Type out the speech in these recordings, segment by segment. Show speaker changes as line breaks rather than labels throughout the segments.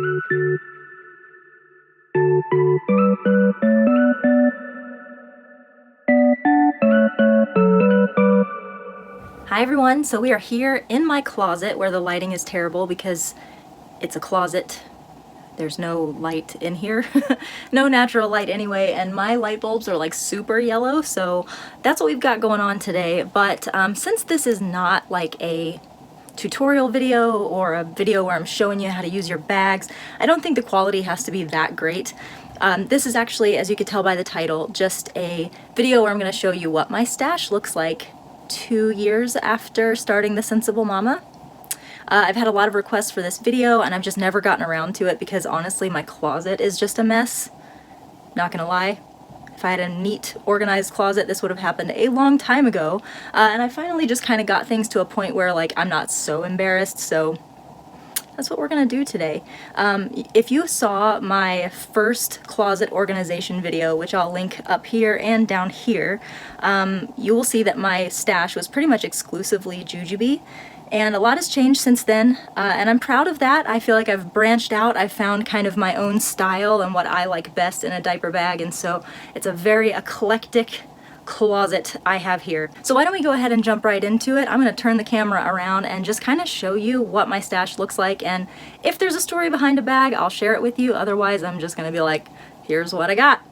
Hi everyone, so we are here in my closet where the lighting is terrible because it's a closet. There's no light in here, no natural light anyway, and my light bulbs are like super yellow, so that's what we've got going on today. But since this is not like a tutorial video or a video where I'm showing you how to use your bags, I don't think the quality has to be that great. This is actually, as you could tell by the title, just a video where I'm going to show you what my stash looks like 2 years after starting the Sensible Mama. I've had a lot of requests for this video and I've just never gotten around to it because honestly my closet is just a mess. Not gonna lie. If I had a neat, organized closet, this would have happened a long time ago. And I finally just kind of got things to a point where like I'm not so embarrassed, so that's what we're gonna do today. If you saw my first closet organization video, which I'll link up here and down here, you will see that my stash was pretty much exclusively Jujubee. And a lot has changed since then, and I'm proud of that. I feel like I've branched out. I've found kind of my own style and what I like best in a diaper bag, and so it's a very eclectic closet I have here. So why don't we go ahead and jump right into it. I'm going to turn the camera around and just kind of show you what my stash looks like, and if there's a story behind a bag, I'll share it with you. Otherwise, I'm just going to be like, here's what I got.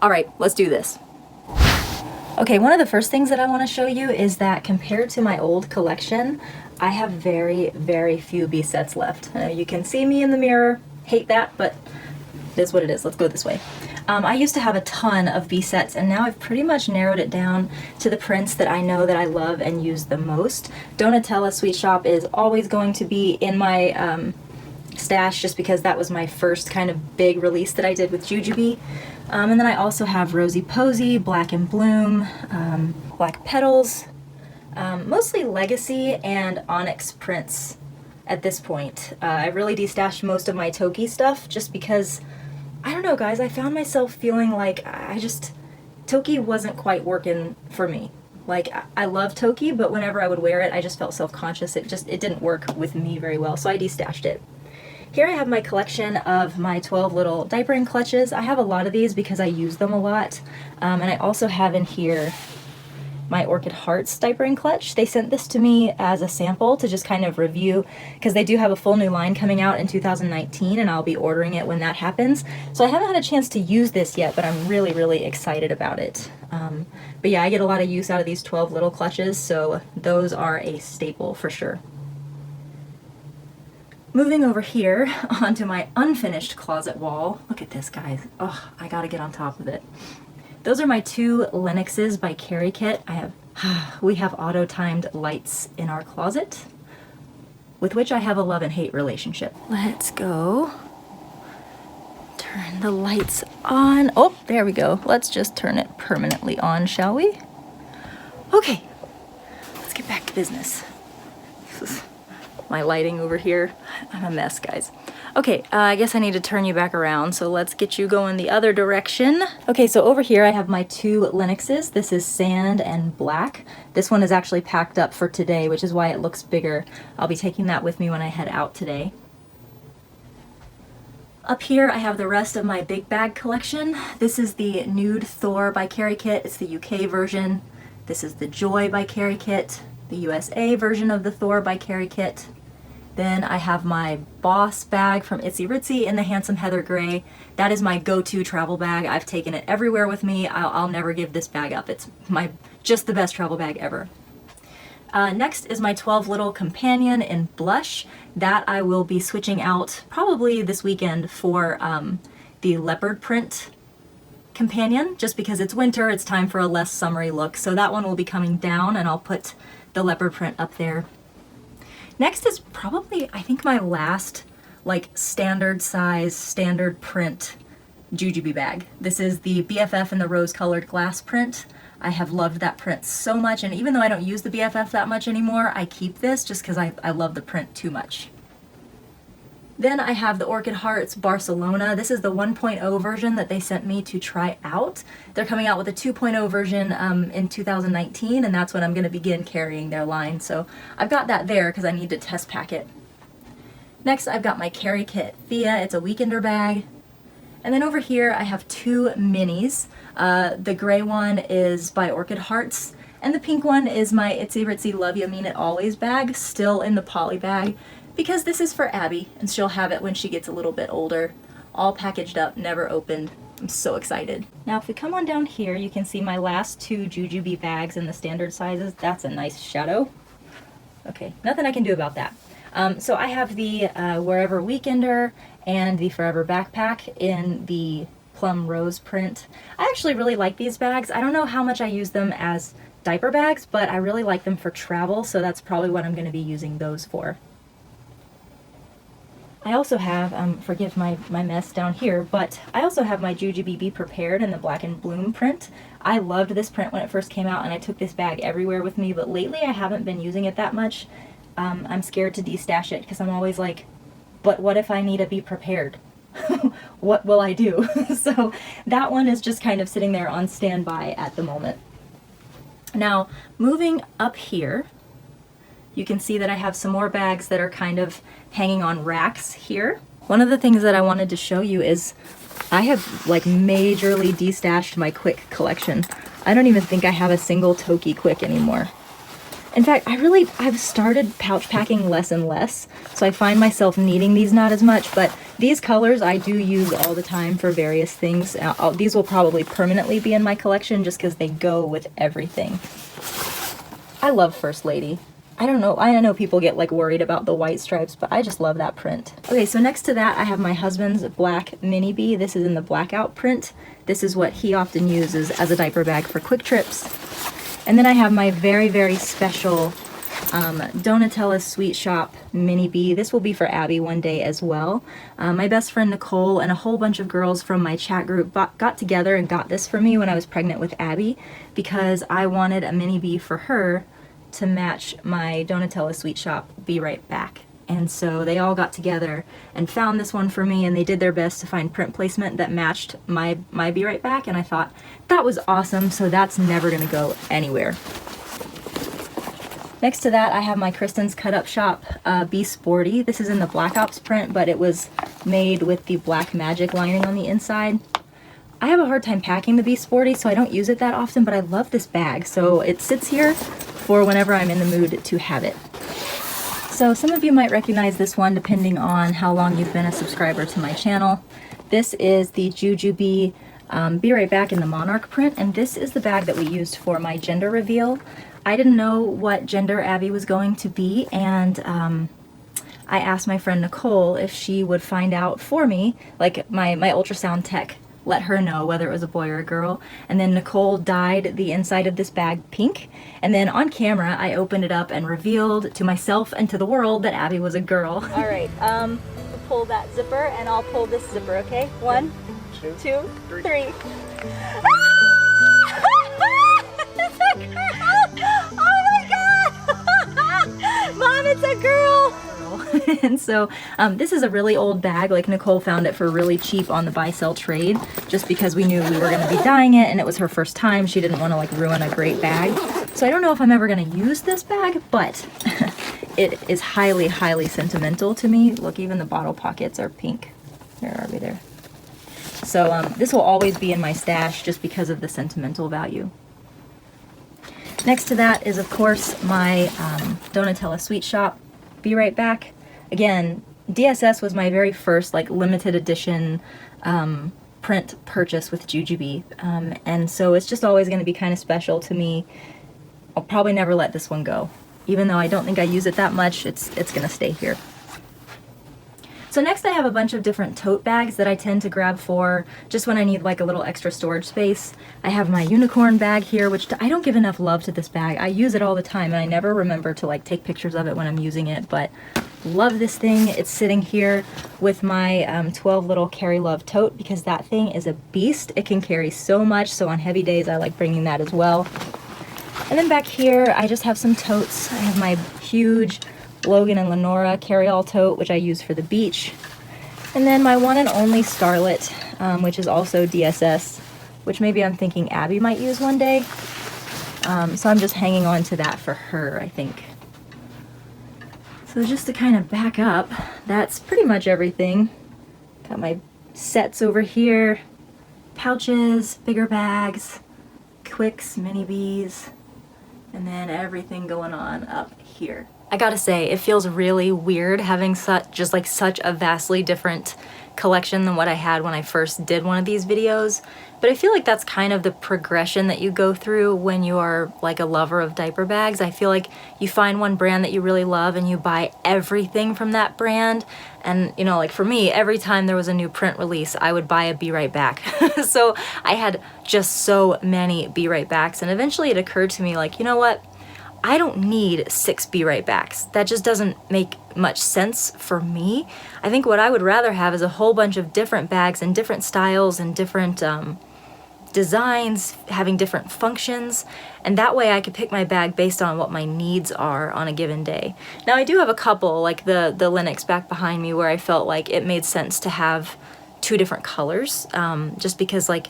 All right, let's do this. Okay, one of the first things that I want to show you is that compared to my old collection, I have very, very few B sets left. I know you can see me in the mirror, hate that, but it is what it is. Let's go this way. I used to have a ton of B sets, and now I've pretty much narrowed it down to the prints that I know that I love and use the most. Donatella Sweet Shop is always going to be in my stash just because that was my first kind of big release that I did with Jujubee. And then I also have Rosy Posy, Black and Bloom, Black Petals, mostly Legacy and Onyx prints at this point. I really destashed most of my Tote stuff just because, I don't know guys, I found myself feeling like Tote wasn't quite working for me. Like, I love Tote, but whenever I would wear it, I just felt self-conscious. It didn't work with me very well, so I destashed it. Here I have my collection of my 12 little diapering clutches. I have a lot of these because I use them a lot. And I also have in here my Orchid Hearts diapering clutch. They sent this to me as a sample to just kind of review because they do have a full new line coming out in 2019 and I'll be ordering it when that happens. So I haven't had a chance to use this yet, but I'm really, really excited about it. But yeah, I get a lot of use out of these 12 little clutches, so those are a staple for sure. Moving over here onto my unfinished closet wall. Look at this, guys. Oh, I gotta get on top of it. Those are my 2 Lennoxes by Kerry Kit. We have auto-timed lights in our closet, with which I have a love and hate relationship. Let's go. Turn the lights on. Oh, there we go. Let's just turn it permanently on, shall we? Okay, let's get back to business. My lighting over here. I'm a mess, guys. Okay, I guess I need to turn you back around, so let's get you going the other direction. Okay, so over here I have my 2 Lennoxes. This is Sand and Black. This one is actually packed up for today, which is why it looks bigger. I'll be taking that with me when I head out today. Up here I have the rest of my big bag collection. This is the Nude Thor by Kerry Kit. It's the UK version. This is the Joy by Kerry Kit, the USA version of the Thor by Kerry Kit. Then I have my Boss bag from Itsy Ritsy in the Handsome Heather Gray. That is my go-to travel bag. I've taken it everywhere with me. I'll never give this bag up. It's just the best travel bag ever. Next is my 12 Little Companion in Blush. That I will be switching out probably this weekend for the leopard print companion, just because it's winter, it's time for a less summery look. So that one will be coming down and I'll put the leopard print up there. Next is probably, I think, my last like standard size, standard print Jujubee bag. This is the BFF in the rose colored glass print. I have loved that print so much, and even though I don't use the BFF that much anymore, I keep this just because I love the print too much. Then I have the Orchid Hearts Barcelona. This is the 1.0 version that they sent me to try out. They're coming out with a 2.0 version in 2019, and that's when I'm going to begin carrying their line. So I've got that there because I need to test pack it. Next, I've got my Kerry Kit Thea. It's a weekender bag. And then over here, I have two minis. The gray one is by Orchid Hearts, and the pink one is my Itsy Ritsy Love Ya Mean It Always bag, still in the poly bag, because this is for Abby, and she'll have it when she gets a little bit older. All packaged up, never opened. I'm so excited. Now, if we come on down here, you can see my last two Jujubee bags in the standard sizes. That's a nice shadow. Okay, nothing I can do about that. So I have the Wherever Weekender and the Forever Backpack in the plum rose print. I actually really like these bags. I don't know how much I use them as diaper bags, but I really like them for travel, so that's probably what I'm going to be using those for. I also have, forgive my mess down here, but I also have my Jujubee Be Prepared in the Black and Bloom print. I loved this print when it first came out, and I took this bag everywhere with me, but lately I haven't been using it that much. I'm scared to destash it because I'm always like, but what if I need to be prepared? What will I do? So that one is just kind of sitting there on standby at the moment. Now, moving up here, you can see that I have some more bags that are kind of hanging on racks here. One of the things that I wanted to show you is I have like majorly destashed my Quick collection. I don't even think I have a single Tote Quick anymore. In fact, I've started pouch packing less and less, so I find myself needing these not as much, but these colors I do use all the time for various things. These will probably permanently be in my collection just because they go with everything. I love First Lady. I know people get like worried about the white stripes, but I just love that print. Okay, so next to that I have my husband's black mini bee. This is in the blackout print. This is what he often uses as a diaper bag for quick trips. And then I have my very, very special Donatella's Sweet Shop mini bee. This will be for Abby one day as well. My best friend Nicole and a whole bunch of girls from my chat group got together and got this for me when I was pregnant with Abby because I wanted a mini bee for her to match my Donatella's Sweet Shop Be Right Back. And so they all got together and found this one for me, and they did their best to find print placement that matched my Be Right Back, and I thought that was awesome, so that's never gonna go anywhere. Next to that I have my Kristen's Cutup Shop Be Sporty. This is in the Black Ops print, but it was made with the Black Magic lining on the inside. I have a hard time packing the Be Sporty, so I don't use it that often, but I love this bag, so it sits here for whenever I'm in the mood to have it. So some of you might recognize this one depending on how long you've been a subscriber to my channel. This is the Jujubee Be Right Back in the Monarch print, and this is the bag that we used for my gender reveal. I didn't know what gender Abby was going to be, and I asked my friend Nicole if she would find out for me, like my ultrasound tech let her know whether it was a boy or a girl, and then Nicole dyed the inside of this bag pink, and then on camera I opened it up and revealed to myself and to the world that Abby was a girl. All right, pull that zipper and I'll pull this zipper, okay? 1, 2, 3. It's a girl! Oh my god! Mom, it's a girl! And so this is a really old bag. Like, Nicole found it for really cheap on the buy-sell trade just because we knew we were going to be dyeing it and it was her first time. She didn't want to like ruin a great bag. So I don't know if I'm ever going to use this bag, but it is highly, highly sentimental to me. Look, even the bottle pockets are pink. Where are we there? So this will always be in my stash just because of the sentimental value. Next to that is, of course, my Donatella Sweet Shop Be Right Back. Again, DSS was my very first like limited edition print purchase with Jujubee, and so it's just always going to be kind of special to me. I'll probably never let this one go. Even though I don't think I use it that much, it's going to stay here. So next I have a bunch of different tote bags that I tend to grab for just when I need like a little extra storage space. I have my unicorn bag here, which I don't give enough love to this bag. I use it all the time and I never remember to like take pictures of it when I'm using it, but love this thing. It's sitting here with my 12 little Carry Love tote because that thing is a beast. It can carry so much, so on heavy days I like bringing that as well. And then back here I just have some totes. I have my huge Logan and Lenora carry-all tote, which I use for the beach. And then my one and only Starlet, which is also DSS, which maybe I'm thinking Abby might use one day. So I'm just hanging on to that for her, I think. So So just to kind of back up, that's pretty much everything. Got my sets over here, pouches, bigger bags, Quicks, mini bees, and then everything going on up here. I gotta say, it feels really weird having such a vastly different collection than what I had when I first did one of these videos. But I feel like that's kind of the progression that you go through when you are like a lover of diaper bags. I feel like you find one brand that you really love and you buy everything from that brand. And you know, like for me, every time there was a new print release, I would buy a Be Right Back. So I had just so many Be Right Backs, and eventually it occurred to me, like, you know what? I don't need 6 Be Right Backs. That just doesn't make much sense for me. I think what I would rather have is a whole bunch of different bags and different styles and different designs, having different functions, and that way I could pick my bag based on what my needs are on a given day. Now I do have a couple, like the Lennox back behind me, where I felt like it made sense to have 2 different colors, just because like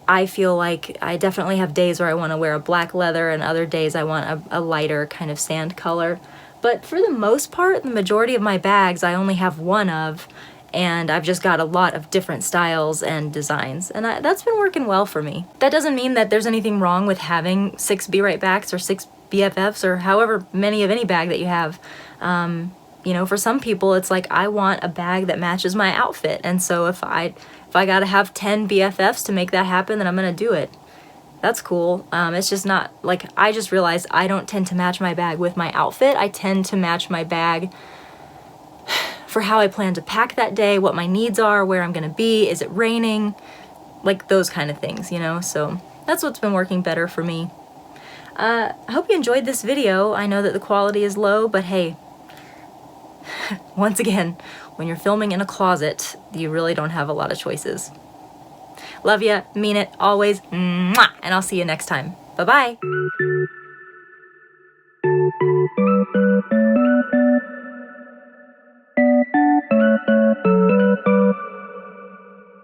I feel like I definitely have days where I want to wear a black leather and other days I want a lighter kind of sand color. But for the most part, the majority of my bags I only have one of, and I've just got a lot of different styles and designs, and that's been working well for me. That doesn't mean that there's anything wrong with having 6 Be Right Backs or 6 BFFs or however many of any bag that you have. You know, for some people it's like, I want a bag that matches my outfit, and so if I gotta have 10 BFFs to make that happen, then I'm gonna do it. That's cool. It's just not, like, I just realized I don't tend to match my bag with my outfit. I tend to match my bag for how I plan to pack that day, what my needs are, where I'm gonna be, is it raining, like those kind of things, you know? So that's what's been working better for me. I hope you enjoyed this video. I know that the quality is low, but hey, once again, when you're filming in a closet, you really don't have a lot of choices. Love ya, mean it, always, mwah, and I'll see you next time. Bye-bye.